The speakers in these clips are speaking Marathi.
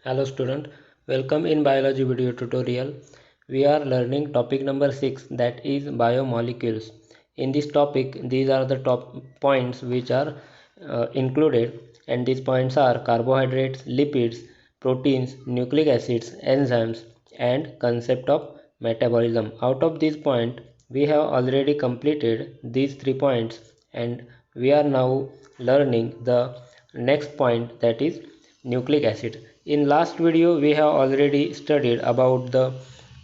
Hello student, welcome in biology video tutorial. We are learning topic number 6, that is biomolecules. In this topic, these are the top points which are included, and these points are carbohydrates, lipids, proteins, nucleic acids, enzymes, and concept of metabolism. Out of these points, we have already completed these 3 points, and we are now learning the next point, that is nucleic acid. In last video we have already studied about the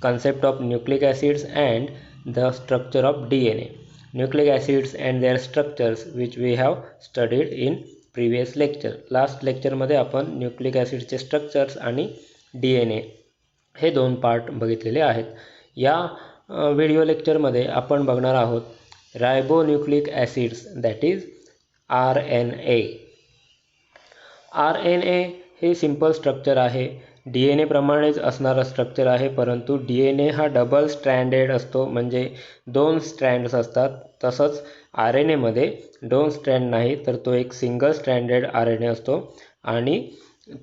concept of nucleic acids and the structure of DNA. Nucleic acids and their structures which we have studied in previous lecture. Last lecture मध्ये आपण न्यूक्लिक ॲसिडचे स्ट्रक्चर्स आणि DNA हे दोन पार्ट बघितलेले आहेत. या व्हिडिओ लेक्चरमध्ये आपण बघणार आहोत ribonucleic acids, that is RNA. RNA हे सिंपल स्ट्रक्चर आहे. DNA प्रमाणेच असणारा स्ट्रक्चर आहे, परंतु DNA हा डबल स्ट्रँडेड असतो, म्हणजे 2 स्ट्रँड्स असतात. तसंच RNA मध्ये 2 स्ट्रँड नाही, तर तो एक सिंगल स्ट्रँडेड RNA असतो आणि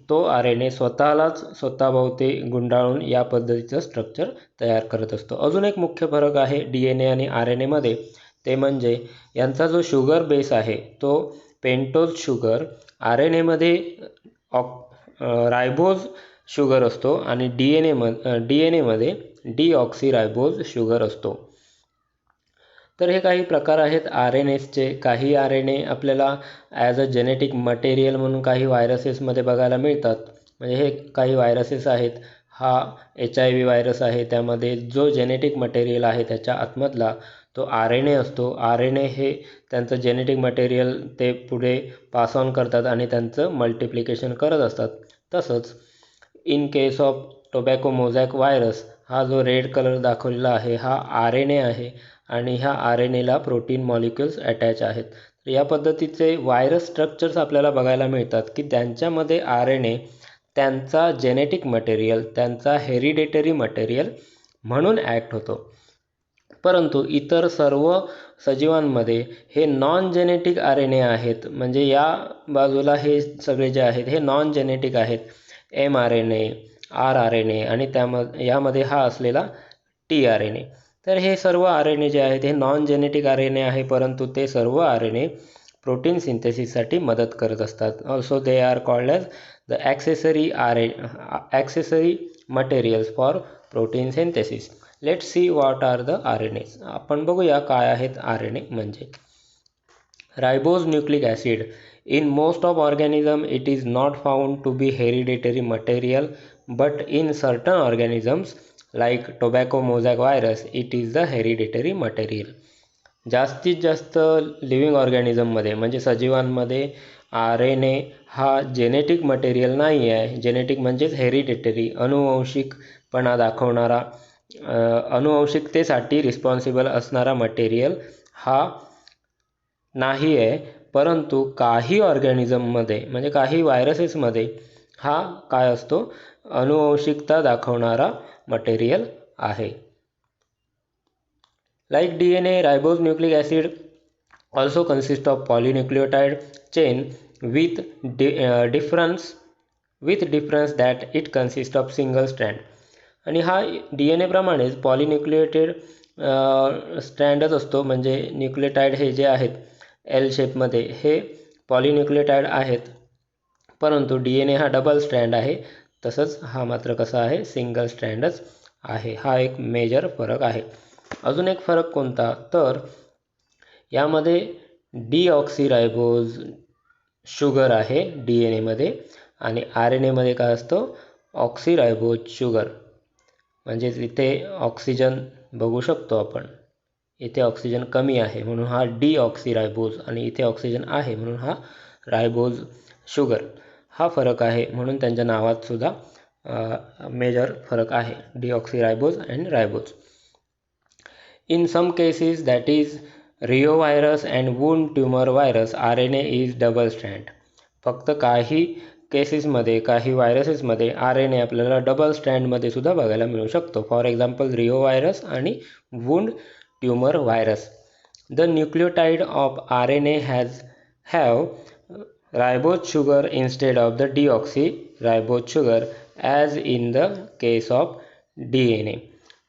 तो RNA स्वतःभोवती गुंडाळून या पद्धतीचं स्ट्रक्चर तयार करत असतो. अजून एक मुख्य फरक आहे DNA आणि RNA मध्ये, ते म्हणजे यांचा जो शुगर बेस आहे तो पेंटोज शुगर, RNA मध्ये रायबोज शुगर असतो आणि DNA मध्ये डीऑक्सीरायबोज शुगर असतो. तर हे काही प्रकार आहेत RNAचे. काही RNA आपल्याला ॲज अ जेनेटिक मटेरियल म्हणून काही व्हायरसेसमध्ये बघायला मिळतात. म्हणजे हे काही व्हायरसेस आहेत. हा HIV व्हायरस आहे, त्यामध्ये जो जेनेटिक मटेरियल आहे त्याच्या आतमधला तो RNA असतो. RNA हे त्यांचं जेनेटिक मटेरियल ते पुढे पास ऑन करतात आणि त्यांचं मल्टिप्लिकेशन करत असतात. तसंच in case of tobacco mosaic virus, हा जो रेड कलर दाखवलेला आहे हा RNA आहे आणि ह्या RNAला प्रोटीन मॉलिक्युल्स अटॅच आहेत. तर या पद्धतीचे व्हायरस स्ट्रक्चर्स आपल्याला बघायला मिळतात की त्यांच्यामध्ये RNA त्यांचा जेनेटिक मटेरियल, त्यांचा हेरिडेटरी मटेरियल म्हणून ॲक्ट होतो. परंतु इतर सर्व सजीवांमध्ये हे नॉन जेनेटिक RNA आहेत. म्हणजे या बाजूला हे सगळे जे आहेत हे नॉन जेनेटिक आहेत. mRNA, rRNA आणि यामध्ये हा असलेला tRNA. तर हे सर्व RNA जे आहेत हे नॉन जेनेटिक RNA आहे, परंतु ते सर्व RNA प्रोटीन सिंथेसिससाठी मदत करत असतात. Also they are called as the accessory materials for protein synthesis. Let's see what are the RNAs. आपण बघूया काय आहेत RNA म्हणजे. Ribose nucleic acid. In most of organisms, it is not found to be hereditary material, but in certain organisms like tobacco mosaic virus, it is the hereditary material. जास्तीत जास्त लिव्हिंग ऑर्गॅनिझममध्ये म्हणजे सजीवांमध्ये RNA हा जेनेटिक मटेरियल नाही आहे. जेनेटिक म्हणजेच हेरिडिटरी, अनुवंशिकपणा दाखवणारा, अनुवंशिकतेसाठी रिस्पॉन्सिबल असणारा मटेरियल हा नाही आहे. परंतु काही ऑर्गॅनिझममध्ये म्हणजे काही व्हायरसेसमध्ये हा काय असतो, अनुवंशिकता दाखवणारा मटेरियल आहे. Like DNA, ribose nucleic acid also consist of polynucleotide chain with difference that it consist of single strand. आणि हा DNA प्रमाणेच पॉलिन्यूक्लियोटेड स्ट्रँडच असतो. म्हणजे न्यूक्लियोटाइड हे जे आहेत L शेपमध्ये हे पॉलिन्यूक्लियोटाइड आहेत, परंतु DNA हा डबल स्ट्रँड आहे. तसंच हा मात्र कसा आहे, सिंगल स्ट्रँडच आहे. हा एक मेजर फरक आहे. अजून एक फरक कोणता, तर यामध्ये डीऑक्सीरायबोज शुगर आहे DNA मध्ये आणि RNA मध्ये काय असतो, ऑक्सीरायबोज शुगर. म्हणजेच इथे ऑक्सिजन बघू शकतो आपण, इथे ऑक्सिजन कमी आहे म्हणून हा डीऑक्सीरायबोज आणि इथे ऑक्सिजन आहे म्हणून हा रायबोज शुगर. हा फरक आहे, म्हणून त्यांच्या नावात सुद्धा मेजर फरक आहे, deoxyribose and ribose. In some cases that is reo virus and wound tumour virus, RNA is double strand. फक्त काही केसेसमध्ये, काही व्हायरसेसमध्ये RNA आपल्याला डबल स्ट्रँडमध्ये सुद्धा बघायला मिळू शकतो. फॉर एक्झाम्पल रिओ व्हायरस आणि wound tumour virus. The nucleotide of RNA have ribose sugar instead of the deoxyribose sugar, as in the case of DNA.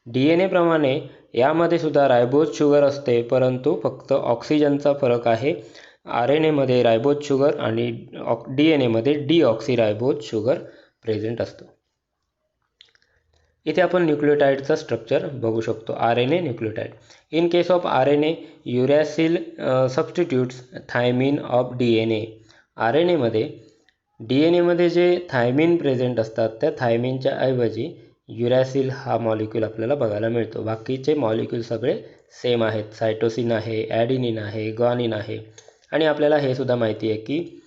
DNA प्रमाणे यामध्ये सुद्धा रायबोज शुगर असते, परंतु फक्त ऑक्सिजनचा फरक आहे. RNA मध्ये रायबोज शुगर आणि DNA मध्ये डीऑक्सिरायबोज शुगर प्रेझेंट असतं. इथे आपण न्यूक्लियोटाइडचा स्ट्रक्चर बघू शकतो. RNA nucleotide. In case of RNA uracil substitutes thymine of DNA. RNA मध्ये DNA मध्ये जे थायमिन प्रेझेंट असतात त्या थायमिनच्या ऐवजी युरॅसिल हा मॉलिक्यूल आपल्याला बघायला मिळतो. बाकीचे मॉलिक्यूल सगळे सेम आहेत. सायटोसिन आहे, ॲडेनिन आहे, ग्वानिन आहे. आणि आपल्याला हे सुद्धा माहिती आहे की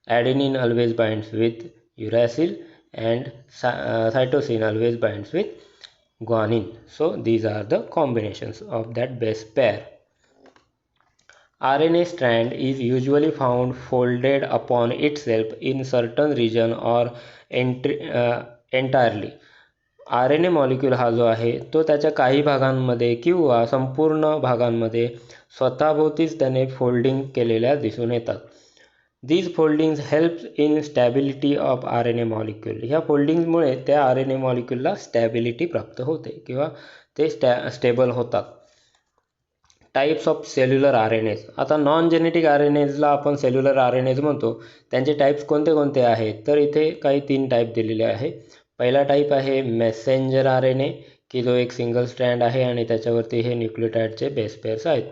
adenine always binds with uracil and cytosine always binds with guanine. So these are the combinations of that base pair. RNA strand is usually found folded upon itself in certain region or entirely. RNA molecule हा जो आहे तो त्याच्या काही भागांमध्ये किंवा संपूर्ण भागांमध्ये स्वतःभोवतीच त्याने फोल्डिंग केलेल्या दिसून येतात. These foldings help in stability of RNA molecule. ह्या फोल्डिंगमुळे त्या RNA मॉलिक्यूलला स्टॅबिलिटी प्राप्त होते किंवा ते स्टेबल होतात. Types of cellular RNAs. आता नॉन जेनेटिक RNAsला आपण सेल्युलर RNAs म्हणतो. त्यांचे टाईप्स कोणते कोणते आहेत तर इथे काही 3 टाईप दिलेले आहे. पहिला टाईप आहे मेसेंजर RNA की जो एक सिंगल स्ट्रँड आहे आणि त्याच्यावरती हे न्यूक्लियोटाइडचे बेस पेअर्स आहेत.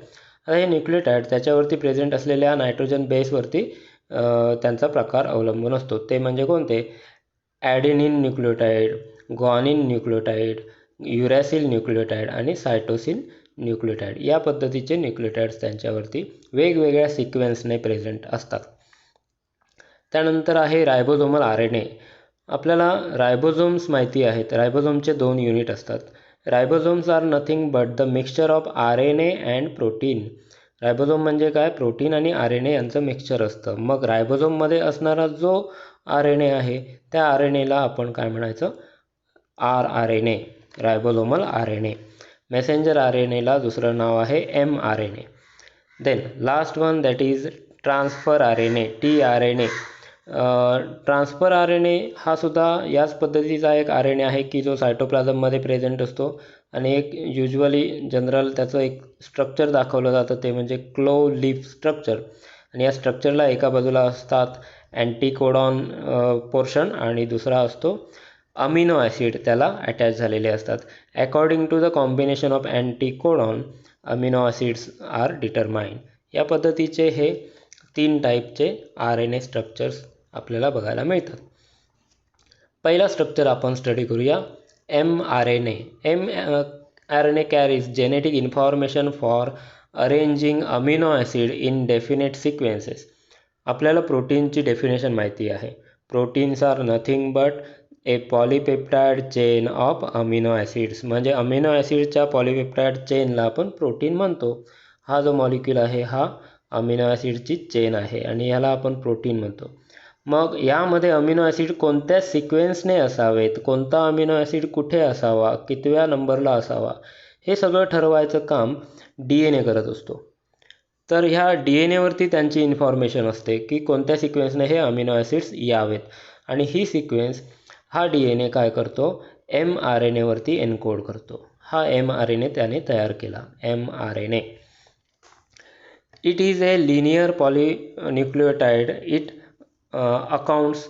आता हे न्यूक्लियोटाइड त्याच्यावरती प्रेझेंट असलेल्या नायट्रोजन बेसवरती त्यांचा प्रकार अवलंबून असतो. ते म्हणजे कोणते? ॲडेनिन न्यूक्लियोटाइड, ग्वानिन न्यूक्लियोटाइड, युरॅसिल न्यूक्लियोटाइड आणि सायटोसिन न्यूक्लियोटाइड. या पद्धतीचे न्यूक्लियोटाइड्स त्यांच्यावरती वेगवेगळ्या सिक्वेन्सने प्रेझेंट असतात. त्यानंतर आहे रायबोझोमल RNA. आपल्याला रायबोझोम्स माहिती आहेत. रायबोझोमचे 2 युनिट असतात. Ribosomes are nothing but the mixture of RNA and protein. Ribosome म्हणजे काय? प्रोटीन आणि RNA यांचं मिक्सचर असतं. मग रायबोझोममध्ये असणारा जो RNA आहे त्या RNAला आपण काय म्हणायचं? rRNA, ribosomal RNA. मेसेंजर RNAला दुसरं नाव आहे mRNA. Then last one that is transfer RNA, tRNA. Transfer RNA हा सुद्धा याच पद्धतीचा एक RNA आहे की जो सायटोप्लाझममध्ये प्रेझेंट असतो आणि एक युजली जनरल त्याचं एक स्ट्रक्चर दाखवलं जातं ते म्हणजे क्लोव लीफ स्ट्रक्चर. आणि या स्ट्रक्चरला एका बाजूला असतात अँटीकोडॉन पोर्शन आणि दुसरा असतो अमिनो ॲसिड त्याला अटॅच झालेले असतात. According to the combination of anticodon amino acids are determined. या पद्धतीचे हे 3 टाईपचे RNA स्ट्रक्चर्स आपल्याला बघायला मिळतात. पहिला स्ट्रक्चर आपण स्टडी करूया mRNA. mRNA carries genetic information for arranging amino acid in definite sequences. आपल्याला प्रोटीनची डेफिनेशन माहिती आहे. Proteins are nothing but a polypeptide chain of amino acids. म्हणजे अमिनो ॲसिडच्या पॉलीपेप्टाइड चेनला आपण प्रोटीन म्हणतो. हा जो मॉलिक्यूल आहे हा अमिनो ॲसिडची चेन आहे आणि याला आपण प्रोटीन म्हणतो. मग यामध्ये अमिनो ॲसिड कोणत्या सिक्वेन्सने असावेत, कोणता अमिनो ॲसिड कुठे असावा, कितव्या नंबरला असावा, हे सगळं ठरवायचं काम DNA करत असतो. तर ह्या DNAवरती त्यांची इन्फॉर्मेशन असते की कोणत्या सिक्वेन्सने हे अमिनो ॲसिड्स यावेत आणि ही सिक्वेन्स हा DNA काय करतो? mRNAवरती एन्कोड करतो. हा mRNA त्याने तयार केला, mRNA. It is a linear polynucleotide. It accounts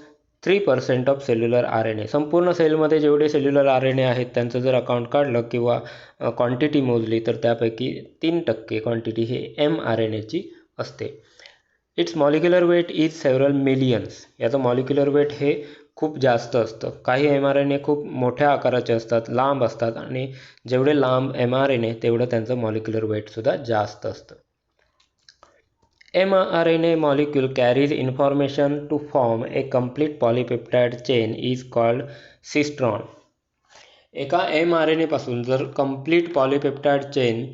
3% of cellular RNA. संपूर्ण सेलमध्ये जेवढे सेल्युलर RNA आहेत त्यांचं जर अकाउंट काढलं किंवा क्वांटिटी मोजली तर त्यापैकी 3% क्वांटिटी हे mRNAची असते. Its molecular weight is several millions. याचं मॉलिक्युलर वेट हे खूप जास्त असतं. काही mRNA खूप मोठ्या आकाराचे असतात, लांब असतात आणि जेवढे लांब mRNA तेवढं त्यांचं मॉलिक्युलर वेटसुद्धा जास्त असतं. mRNA molecule carries information to form a complete polypeptide chain is called cistron. एका mRNA पासून जर कंप्लीट पॉलीपेप्टाइड चेन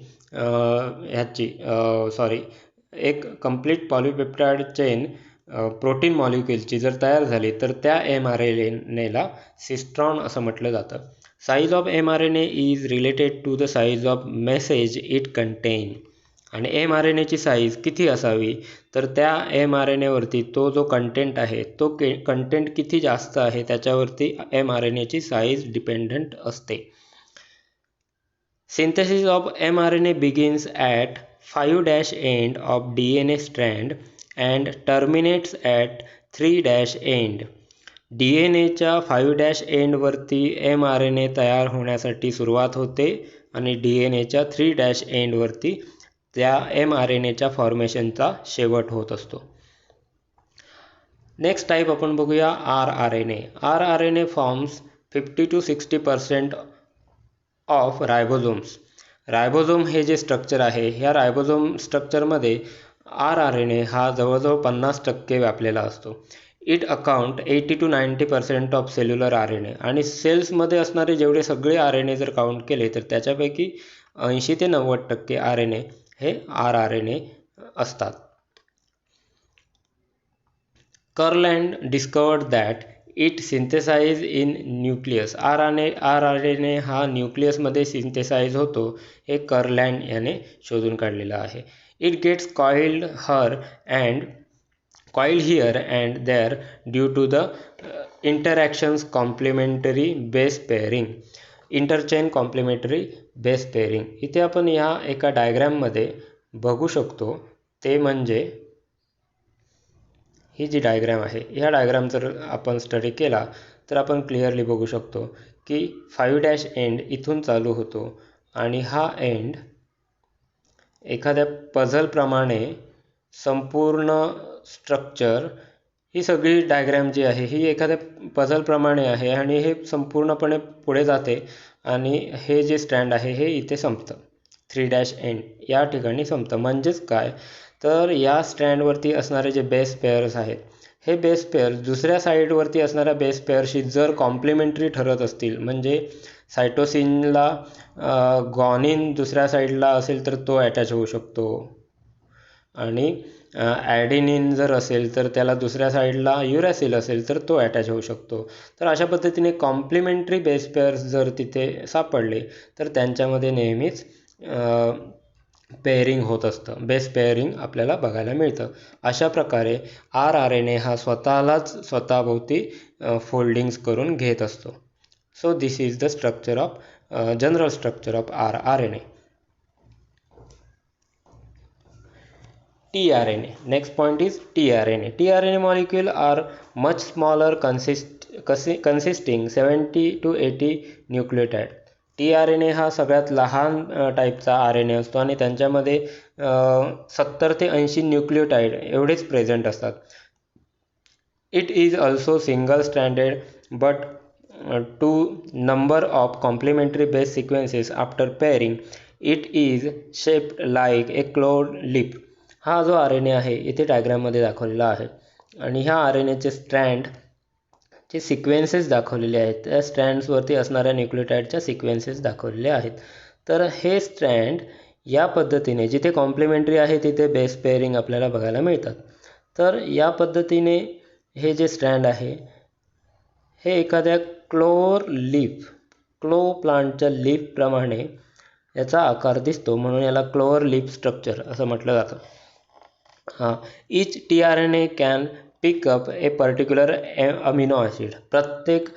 एक कंप्लीट पॉलीपेप्टाइड चेन प्रोटीन मॉलिक्यूलची जर तयार झाली तर त्या mRNAला सिस्ट्रॉन असं म्हटलं जातं. Size of mRNA is related to the size of message it contain. आणि mRNAची साईज किती असावी, तर त्या mRNAवरती तो जो कंटेंट आहे तो कंटेंट किती जास्त आहे त्याच्यावरती mRNAची साईज डिपेंडंट असते. Synthesis of mRNA begins at 5' end of DNA strand and terminates at 3' end. DNAच्या 5' एंडवरती mRNA तयार होण्यासाठी सुरुवात होते आणि DNAच्या 3' एंडवरती त्या mRNAच्या फॉर्मेशनचा शेवट होत असतो. नेक्स्ट टाईप आपण बघूया rRNA. rRNA forms 50 to 60% of ribosomes. Ribosome हे जे स्ट्रक्चर आहे, ह्या रायबोझोम स्ट्रक्चरमध्ये rRNA हा जवळजवळ 50% व्यापलेला असतो. It account 80 to 90% of cellular RNA. आणि सेल्समध्ये असणारे जेवढे सगळे RNA जर काउंट केले तर त्याच्यापैकी 80 ते 90% RNA हे rRNA असतात. Kurland discovered that it synthesized in nucleus. rRNA हा न्यूक्लियसमध्ये सिंथेसाइज होतो हे कर्लँड याने शोधून काढलेलं आहे. It gets coiled here and there due to the interactions complementary base pairing. Interchain complementary base pairing इथे आपण ह्या एका डायग्राममध्ये बघू शकतो. ते म्हणजे ही जी डायग्राम आहे, ह्या डायग्राम जर आपण स्टडी केला तर आपण क्लिअरली बघू शकतो की 5' एंड इथून चालू होतो आणि हा एंड एखाद्या पझलप्रमाणे संपूर्ण स्ट्रक्चर, ही सगळी डायग्राम जी आहे ही एखाद्या पझलप्रमाणे आहे आणि हे संपूर्णपणे पुढे जाते आणि हे जे स्टँड आहे हे इथे संपतं. 3' एंड या ठिकाणी संपतं. म्हणजेच काय, तर या स्टँडवरती असणारे जे बेस पेअर्स आहेत, हे बेस पेअर्स दुसऱ्या साईडवरती असणाऱ्या बेस पेअरशी जर कॉम्प्लिमेंटरी ठरत असतील, म्हणजे सायटोसिनला गॉनिन दुसऱ्या साईडला असेल तर तो अटॅच होऊ शकतो आणि ॲडेनिन जर असेल तर त्याला दुसऱ्या साईडला युरॅसिल असेल तर तो अटॅच होऊ शकतो. तर अशा पद्धतीने कॉम्प्लिमेंटरी बेस पेअर्स जर तिथे सापडले तर त्यांच्यामध्ये नेहमीच पेअरिंग होत असतं, बेस पेअरिंग आपल्याला बघायला मिळतं. अशा प्रकारे rRNA हा स्वतःभोवती फोल्डिंग्स करून घेत असतो. So this is the structure of general structure of rRNA. tRNA. Next point is tRNA. tRNA molecule are much smaller, consisting 70 to 80 nucleotide. tRNA हा सगळ्यात लहान टाईपचा RNA असतो आणि त्यांच्यामध्ये 70 ते 80 न्यूक्लियोटाइड एवढेच प्रेझेंट असतात. It is also single stranded but to number of complementary base sequences after pairing. It is shaped like a clover leaf. हा जो RNA आहे इथे डायग्राममध्ये दाखवलेला आहे आणि ह्या RNAचे स्ट्रँडचे सिक्वेन्सेस दाखवलेले आहेत. त्या स्ट्रँड्सवरती असणाऱ्या न्यूक्लियोटाइडच्या सिक्वेन्सेस दाखवलेले आहेत. तर हे स्ट्रँड या पद्धतीने जिथे कॉम्प्लिमेंटरी आहे तिथे बेस पेअरिंग आपल्याला बघायला मिळतात. तर या पद्धतीने हे जे स्ट्रँड आहे हे एखाद्या क्लो प्लांटच्या लीफप्रमाणे याचा आकार दिसतो, म्हणून याला क्लोअर लीफ स्ट्रक्चर असं म्हटलं जातं. Each tRNA can pick up a particular amino acid. प्रत्येक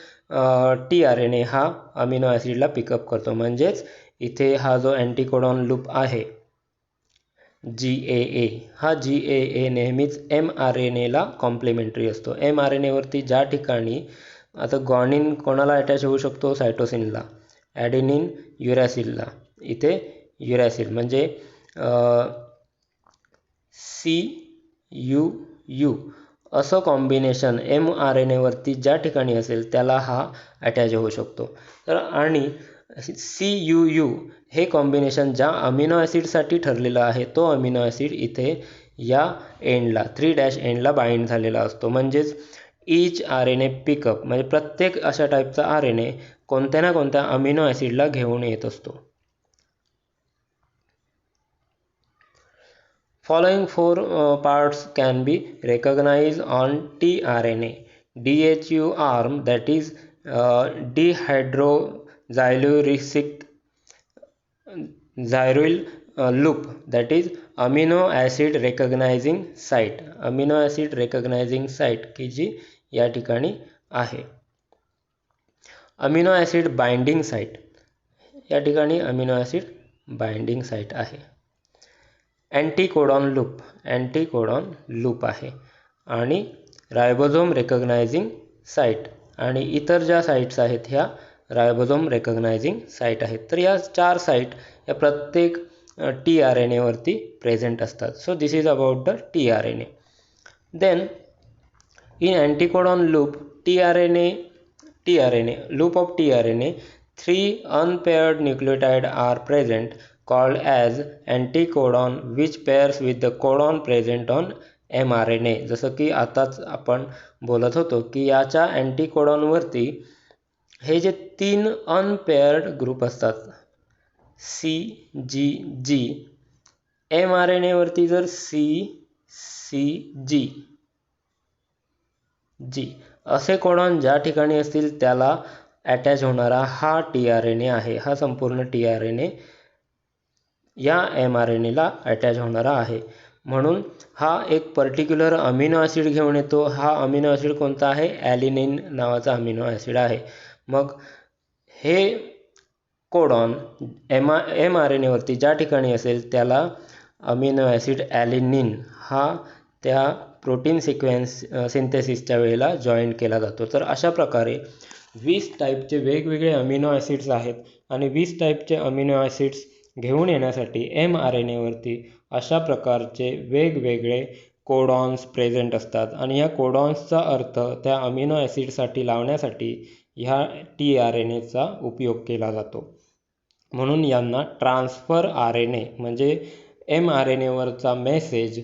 tRNA हा अमिनो ॲसिडला पिकअप करतो. म्हणजेच इथे हा जो अँटीकोडॉन लूप आहे GAA, हा GAA नेहमीच mRNAला कॉम्प्लिमेंटरी असतो. mRNAवरती ज्या ठिकाणी आता गॉनिन कोणाला अटॅच होऊ शकतो, सायटोसिनला, ॲडेनिन युरॅसिलला, इथे युरॅसिल म्हणजे CUU असं कॉम्बिनेशन mRNAवरती ज्या ठिकाणी असेल त्याला हा अटॅच होऊ शकतो. तर आणि CUU हे कॉम्बिनेशन ज्या अमिनो ॲसिडसाठी ठरलेलं आहे तो अमिनो ॲसिड इथे या एंडला 3' एंडला बाइंड झालेला असतो. म्हणजेच ईच RNA पिकअप म्हणजे प्रत्येक अशा टाईपचा RNA कोणत्या ना कोणत्या अमिनो ॲसिडला घेऊन येत असतो. Following four parts can be recognized on tRNA. DHU arm, that is dehydroxyuryl loop, that is amino acid recognising site, amino acid recognising site की जी या ठिकाणी आहे. अमिनो ॲसिड बाइंडिंग साईट, या ठिकाणी अमिनो ॲसिड बाइंडिंग साईट आहे. अँटीकोडॉन लूप, अँटीकोडॉन लूप आहे. आणि रायबोझोम रेकग्नायझिंग साईट, आणि इतर ज्या साईट्स आहेत ह्या रायबोझोम रेकग्नायझिंग साईट आहेत. तर या 4 साईट या प्रत्येक tRNA वरती प्रेझेंट असतात. So this is about the tRNA. Then in anticodon loop tRNA loop of tRNA, 3 unpaired nucleotide are present called as anticodon which pairs with the codon present on mRNA. जसं की आताच आपण बोलत होतो की याच्या अँटीकोडॉनवरती हे जे 3 अनपेअर्ड ग्रुप असतात CGG, mRNA वरती जर CCG असे कोडॉन ज्या ठिकाणी असतील त्याला अटॅच होणारा हा tRNA आहे. हा संपूर्ण tRNA या mRNA ला अटॅच होणारा आहे. म्हणून हा एक पर्टिक्युलर अमिनो ॲसिड घेऊन येतो. हा अमिनो ॲसिड कोणता आहे? ॲलिनिन नावाचा अमिनो ॲसिड आहे. मग हे कोडॉन mRNA वरती ज्या ठिकाणी असेल त्याला अमिनो ॲसिड ॲलिनिन हा त्या प्रोटीन सिंथेसिसच्या वेळेला जॉईन केला जातो. तर अशा प्रकारे 20 टाईपचे वेगवेगळे अमिनो ॲसिड्स आहेत आणि 20 टाईपचे अमिनो ॲसिड्स घेऊन येण्यासाठी mRNA वरती अशा प्रकारचे वेगवेगळे कोडॉन्स प्रेझेंट असतात. आणि या कोडॉन्सचा अर्थ त्या अमिनो ॲसिडसाठी लावण्यासाठी ह्या tRNAचा उपयोग केला जातो. म्हणून यांना ट्रान्सफर RNA म्हणजे mRNA वरचा मेसेज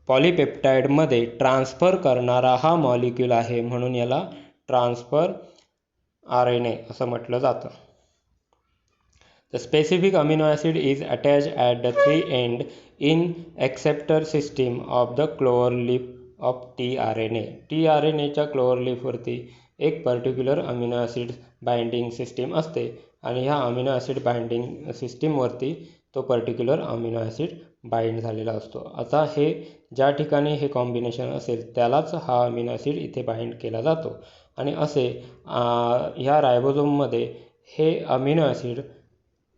पॉलीपेप्टाइडमध्ये ट्रान्सफर करणारा हा मॉलिक्यूल आहे. म्हणून याला ट्रान्सफर RNA असं म्हटलं जातं. The specific amino acid is attached at the 3 end in acceptor system of the clover leaf of tRNA. tRNAच्या क्लोवर लीफवरती एक particular amino acid binding system असते आणि ह्या अमिनो ॲसिड बाइंडिंग सिस्टीमवरती तो पर्टिक्युलर अमिनो ॲसिड बाइंड झालेला असतो. आता हे ज्या ठिकाणी हे कॉम्बिनेशन असेल त्यालाच हा अमिनो ॲसिड इथे बाइंड केला जातो. आणि असे ह्या रायबोझोममध्ये हे अमिनो ॲसिड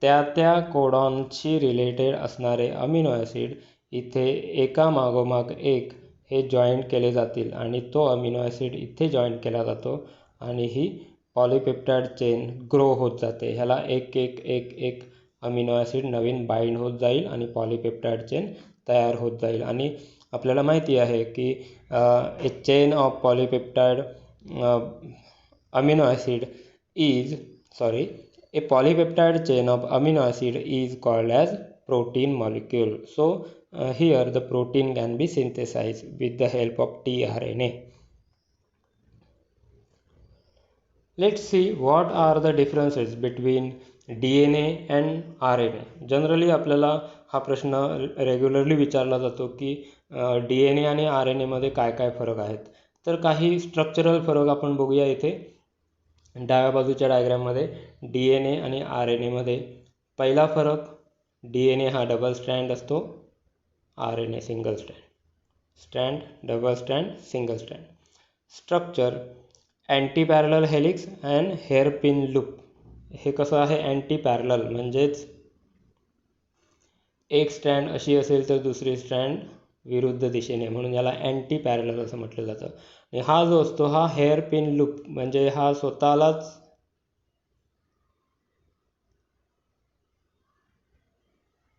त्या कोडॉनशी रिलेटेड असणारे अमिनो ॲसिड इथे एका मागोमाग एक हे जॉईन केले जातील आणि तो अमिनो ॲसिड इथे जॉईन केला जातो आणि ही पॉलीपेप्टाइड चेन ग्रो होत जाते. ह्याला एक एक एक एक अमिनो ॲसिड नवीन बाइंड होत जाईल आणि पॉलीपेप्टाइड चेन तयार होत जाईल. आणि आपल्याला माहिती आहे की a chain of polypeptide amino acid is a polypeptide chain of amino acid is called as protein molecule. So here the protein can be synthesized with the help of tRNA. Let's see what are the differences between DNA and RNA. Generally आपल्याला हा प्रश्न रेग्युलरली विचारला जातो की DNA आणि RNA मध्ये काय काय फरक आहेत. तर काही स्ट्रक्चरल फरक आपण बघूया इथे. डाव्या बाजूच्या डायग्राममध्ये DNA आणि RNA मध्ये पहिला फरक, DNA हा डबल स्ट्रँड असतो, RNA single strand, double strand, single strand. Structure anti parallel helix and hairpin loop. हे कसं आहे? अँटी पॅरलल म्हणजेच एक स्ट्रँड अशी असेल तर दुसरी स्ट्रँड विरुद्ध दिशेने, म्हणून याला अँटी पॅरलल असं म्हटलं जातं. आणि हा जो असतो हा हेअरपिन लूप म्हणजे हा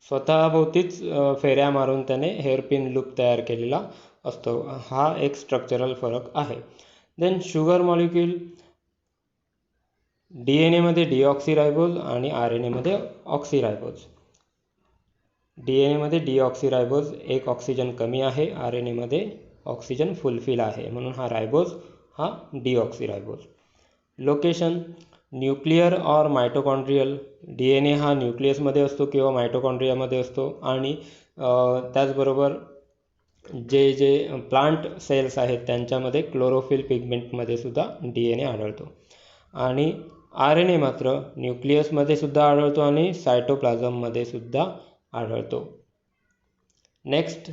स्वतःभोवतीच फेऱ्या मारून त्याने हेअरपिन लूप तयार केलेला असतो. हा एक स्ट्रक्चरल फरक आहे. देन शुगर मॉलिक्यूल, DNA मध्ये डीऑक्सीरायबोज आणि RNA मध्ये ऑक्सीरायबोज. DNA मध्ये डीऑक्सीरायबोज एक ऑक्सिजन कमी आहे, RNA मध्ये ऑक्सिजन फुलफिल आहे, म्हणून हा रायबोज हा डीऑक्सीरायबोज. लोकेशन न्यूक्लियर और मायटोकॉन्ड्रियल. DNA हा न्यूक्लियसमध्ये असतो किंवा मायटोकॉन्ड्रियामध्ये असतो. आणि त्याचबरोबर जे प्लांट सेल्स आहेत त्यांच्यामध्ये क्लोरोफिल पिगमेंटमध्ये सुद्धा DNA आढळतो. आणि RNA मात्र न्यूक्लियसमध्ये सुद्धा आढळतो आणि सायटोप्लाझममध्ये सुद्धा आढळतो. Next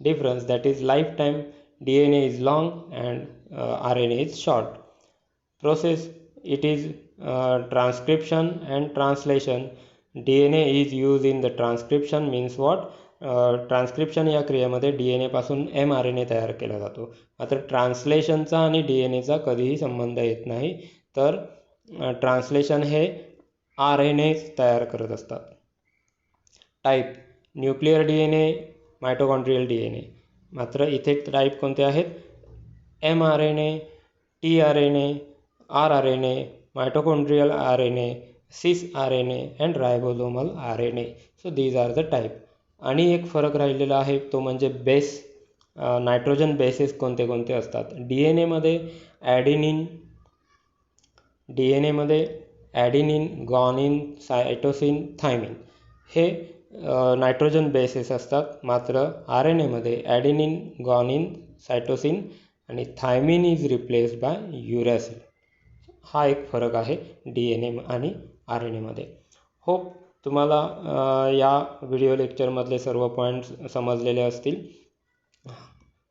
difference, that is lifetime DNA is long and RNA is short. Process, it is transcription and translation. DNA is used in the transcription means what? Transcription या क्रियेमध्ये DNA पासून mRNA तयार केला जातो. मात्र ट्रान्सलेशनचा आणि DNAचा कधीही संबंध येत नाही. तर ट्रान्सलेशन हे RNA तयार करत असतात. Type, nuclear DNA, mitochondrial DNA. मात्र इथे टाईप कोणते आहेत? mRNA, tRNA, rRNA, mitochondrial RNA, cis-RNA and ribosomal RNA. So these are the type. आणि एक फरक राहिलेला आहे तो म्हणजे बेस. नायट्रोजन बेसेस कोणते कोणते असतात? DNA मध्ये ॲडिनिन, गॉनिन, सायटोसिन, थायमिन हे नायट्रोजन बेसेस असतात. मात्र RNA मध्ये ॲडिनिन, गॉनिन, सायटोसिन आणि थायमिन इज रिप्लेस्ड बाय युरॅसिल. हा एक फरक आहे DNA आणि RNA मध्ये. होप तुम्हाला या व्हिडिओ लेक्चरमधले सर्व पॉईंट्स समजलेले असतील.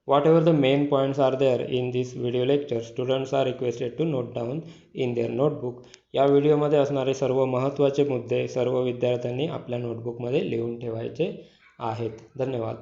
Whatever the main points are there in this video lecture, students are requested to note down in their notebook. या व्हिडिओमध्ये असणारे सर्व महत्त्वाचे मुद्दे सर्व विद्यार्थ्यांनी आपल्या नोटबुकमध्ये लिहून ठेवायचे आहेत. धन्यवाद.